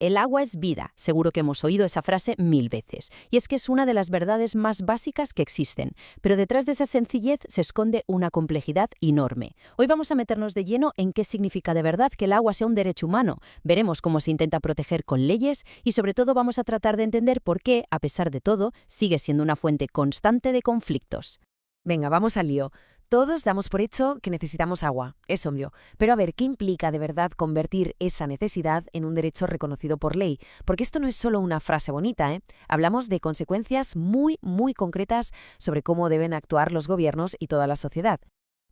El agua es vida, seguro que hemos oído esa frase 1000 veces, y es que es una de las verdades más básicas que existen, pero detrás de esa sencillez se esconde una complejidad enorme. Hoy vamos a meternos de lleno en qué significa de verdad que el agua sea un derecho humano, veremos cómo se intenta proteger con leyes y sobre todo vamos a tratar de entender por qué, a pesar de todo, sigue siendo una fuente constante de conflictos. Venga, vamos al lío. Todos damos por hecho que necesitamos agua, es obvio. Pero a ver, ¿qué implica de verdad convertir esa necesidad en un derecho reconocido por ley? Porque esto no es solo una frase bonita, ¿eh? Hablamos de consecuencias muy concretas sobre cómo deben actuar los gobiernos y toda la sociedad.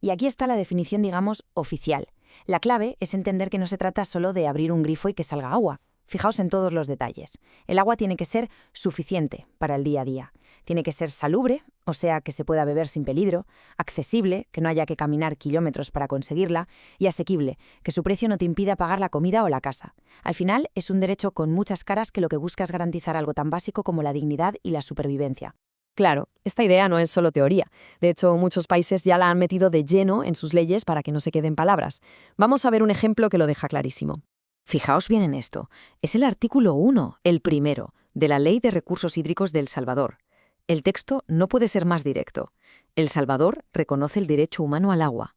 Y aquí está la definición, digamos, oficial. La clave es entender que no se trata solo de abrir un grifo y que salga agua. Fijaos en todos los detalles. El agua tiene que ser suficiente para el día a día. Tiene que ser salubre, o sea, que se pueda beber sin peligro, accesible, que no haya que caminar kilómetros para conseguirla, y asequible, que su precio no te impida pagar la comida o la casa. Al final, es un derecho con muchas caras que lo que busca es garantizar algo tan básico como la dignidad y la supervivencia. Claro, esta idea no es solo teoría. De hecho, muchos países ya la han metido de lleno en sus leyes para que no se queden palabras. Vamos a ver un ejemplo que lo deja clarísimo. Fijaos bien en esto. Es el artículo 1, el primero, de la Ley de Recursos Hídricos de El Salvador. El texto no puede ser más directo. El Salvador reconoce el derecho humano al agua.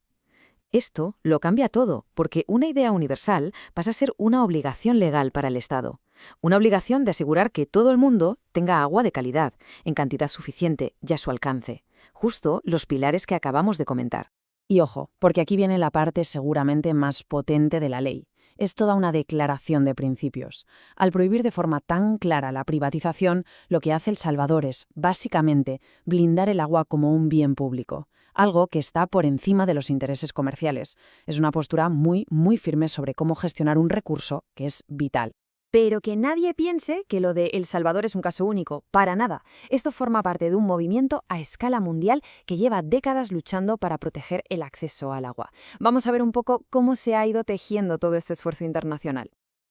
Esto lo cambia todo, porque una idea universal pasa a ser una obligación legal para el Estado. Una obligación de asegurar que todo el mundo tenga agua de calidad, en cantidad suficiente y a su alcance. Justo los pilares que acabamos de comentar. Y ojo, porque aquí viene la parte seguramente más potente de la ley. Es toda una declaración de principios. Al prohibir de forma tan clara la privatización, lo que hace El Salvador es, básicamente, blindar el agua como un bien público, algo que está por encima de los intereses comerciales. Es una postura muy firme sobre cómo gestionar un recurso que es vital. Pero que nadie piense que lo de El Salvador es un caso único, para nada. Esto forma parte de un movimiento a escala mundial que lleva décadas luchando para proteger el acceso al agua. Vamos a ver un poco cómo se ha ido tejiendo todo este esfuerzo internacional.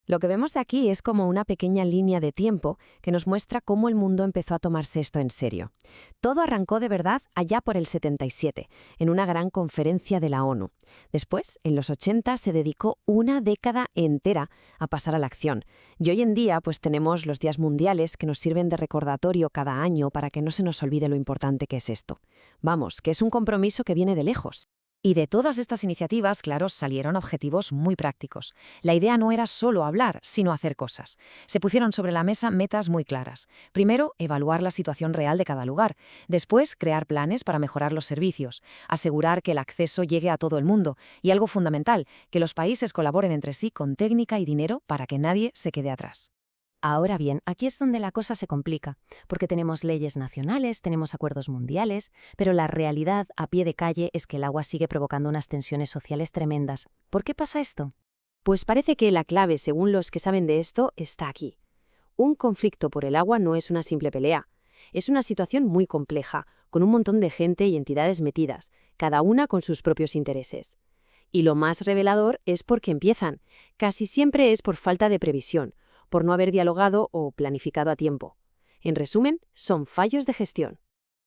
Lo que vemos aquí es como una pequeña línea de tiempo que nos muestra cómo el mundo empezó a tomarse esto en serio. Todo arrancó de verdad allá por el 77, en una gran conferencia de la ONU. Después, en los 80, se dedicó una década entera a pasar a la acción. Y hoy en día, pues tenemos los días mundiales que nos sirven de recordatorio cada año para que no se nos olvide lo importante que es esto. Vamos, que es un compromiso que viene de lejos. Y de todas estas iniciativas, claro, salieron objetivos muy prácticos. La idea no era solo hablar, sino hacer cosas. Se pusieron sobre la mesa metas muy claras. Primero, evaluar la situación real de cada lugar. Después, crear planes para mejorar los servicios. Asegurar que el acceso llegue a todo el mundo. Y algo fundamental, que los países colaboren entre sí con técnica y dinero para que nadie se quede atrás. Ahora bien, aquí es donde la cosa se complica, porque tenemos leyes nacionales, tenemos acuerdos mundiales, pero la realidad a pie de calle es que el agua sigue provocando unas tensiones sociales tremendas. ¿Por qué pasa esto? Pues parece que la clave, según los que saben de esto, está aquí. Un conflicto por el agua no es una simple pelea. Es una situación muy compleja, con un montón de gente y entidades metidas, cada una con sus propios intereses. Y lo más revelador es por qué empiezan. Casi siempre es por falta de previsión, por no haber dialogado o planificado a tiempo. En resumen, son fallos de gestión.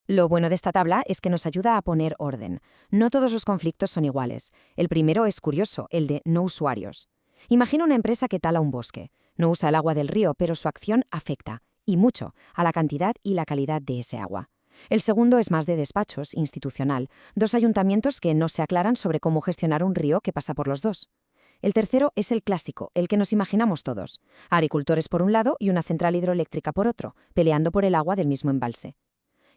Lo bueno de esta tabla es que nos ayuda a poner orden. No todos los conflictos son iguales. El primero es curioso, el de no usuarios. Imagina una empresa que tala un bosque. No usa el agua del río, pero su acción afecta, y mucho, a la cantidad y la calidad de ese agua. El segundo es más de despachos, institucional. Dos ayuntamientos que no se aclaran sobre cómo gestionar un río que pasa por los dos. El tercero es el clásico, el que nos imaginamos todos. Agricultores por un lado y una central hidroeléctrica por otro, peleando por el agua del mismo embalse.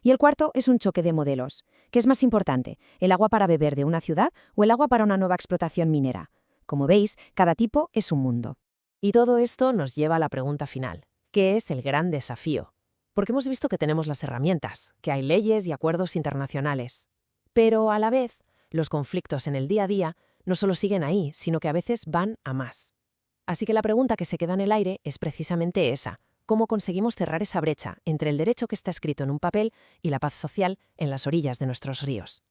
Y el cuarto es un choque de modelos. ¿Qué es más importante, el agua para beber de una ciudad o el agua para una nueva explotación minera? Como veis, cada tipo es un mundo. Y todo esto nos lleva a la pregunta final. ¿Qué es el gran desafío? Porque hemos visto que tenemos las herramientas, que hay leyes y acuerdos internacionales. Pero a la vez, los conflictos en el día a día no solo siguen ahí, sino que a veces van a más. Así que la pregunta que se queda en el aire es precisamente esa. ¿Cómo conseguimos cerrar esa brecha entre el derecho que está escrito en un papel y la paz social en las orillas de nuestros ríos?